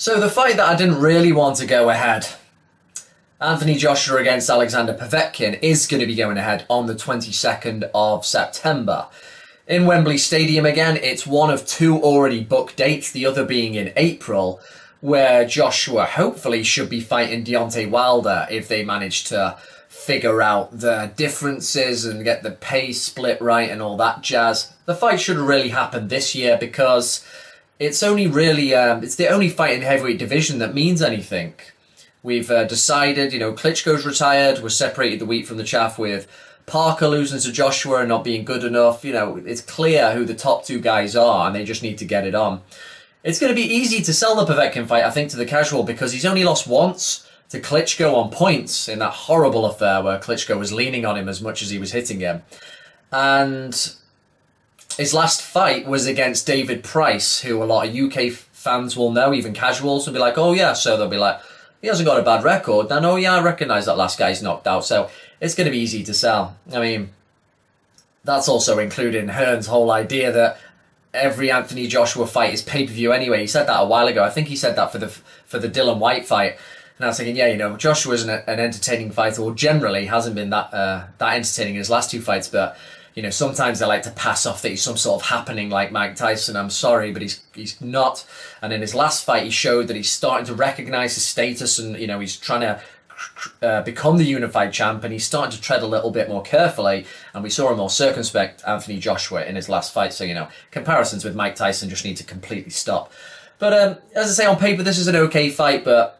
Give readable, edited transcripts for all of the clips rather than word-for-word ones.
So the fight that I didn't really want to go ahead, Anthony Joshua against Alexander Povetkin, is going to be going ahead on the 22nd of September. In Wembley Stadium again. It's one of two already booked dates, the other being in April, where Joshua hopefully should be fighting Deontay Wilder if they manage to figure out the differences and get the pay split right and all that jazz. The fight should really happen this year because it's only really, it's the only fight in the heavyweight division that means anything. We've decided, Klitschko's retired. We're separated the wheat from the chaff with Parker losing to Joshua and not being good enough. It's clear who the top two guys are and they just need to get it on. It's going to be easy to sell the Povetkin fight, I think, to the casual because he's only lost once to Klitschko on points in that horrible affair where Klitschko was leaning on him as much as he was hitting him. And his last fight was against David Price, who a lot of UK fans will know, even casuals will be like, oh yeah, so they'll be like, he hasn't got a bad record. And oh yeah, I recognise that last guy's knocked out, so it's going to be easy to sell. I mean, that's also including Hearn's whole idea that every Anthony Joshua fight is pay-per-view anyway. He said that a while ago. I think he said that for the Dillian Whyte fight. And I was thinking, yeah, Joshua's an entertaining fighter, or generally hasn't been that entertaining in his last two fights, but sometimes they like to pass off that he's some sort of happening like Mike Tyson. I'm sorry, but he's not. And in his last fight, he showed that he's starting to recognise his status, and he's trying to become the unified champ, and he's starting to tread a little bit more carefully. And we saw a more circumspect Anthony Joshua in his last fight. So comparisons with Mike Tyson just need to completely stop. But as I say, on paper, this is an okay fight, but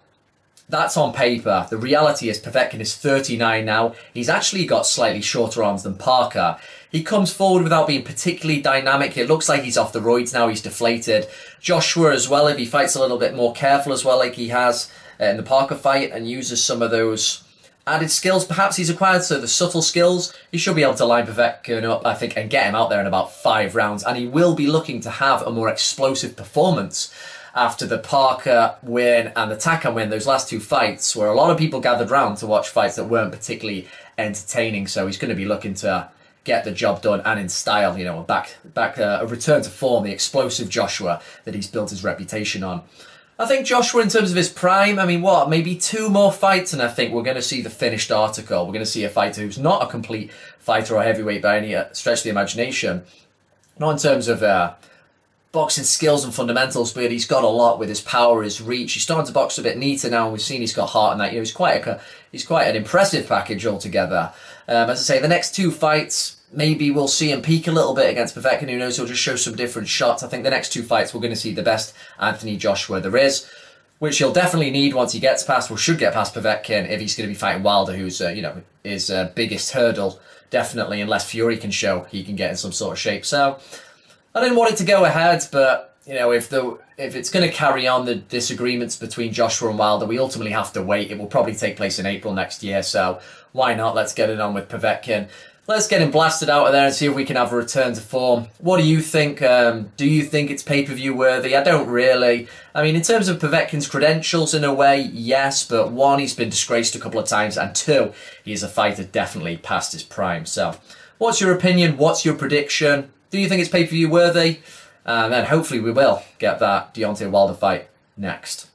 that's on paper. The reality is Povetkin is 39 now. He's actually got slightly shorter arms than Parker. He comes forward without being particularly dynamic. It looks like he's off the roids now. He's deflated. Joshua as well, if he fights a little bit more careful as well, like he has in the Parker fight, and uses some of those added skills perhaps he's acquired, so the subtle skills, he should be able to line Povetkin up, I think, and get him out there in about 5 rounds. And he will be looking to have a more explosive performance after the Parker win and the Takam win, those last two fights, where a lot of people gathered round to watch fights that weren't particularly entertaining. So he's going to be looking to get the job done and in style, a return to form, the explosive Joshua that he's built his reputation on. I think Joshua, in terms of his prime, maybe 2 more fights, and I think we're going to see the finished article. We're going to see a fighter who's not a complete fighter or heavyweight by any stretch of the imagination. Not in terms of boxing skills and fundamentals, but he's got a lot with his power, his reach. He's starting to box a bit neater now, and we've seen he's got heart in that. He's quite an impressive package altogether. As I say, the next 2 fights, maybe we'll see him peak a little bit against Povetkin. Who knows? He'll just show some different shots. I think the next 2 fights, we're going to see the best Anthony Joshua there is, which he'll definitely need once he gets past, or should get past Povetkin, if he's going to be fighting Wilder, who's his biggest hurdle, definitely, unless Fury can show he can get in some sort of shape. So I didn't want it to go ahead, but if it's going to carry on the disagreements between Joshua and Wilder, we ultimately have to wait. It will probably take place in April next year, so why not? Let's get it on with Povetkin. Let's get him blasted out of there and see if we can have a return to form. What do you think? Do you think it's pay-per-view worthy? I don't really. I mean, in terms of Povetkin's credentials, in a way, yes, but 1, he's been disgraced a couple of times, and 2, he's a fighter definitely past his prime. So what's your opinion? What's your prediction? Do you think it's pay-per-view worthy? And then hopefully we will get that Deontay Wilder fight next.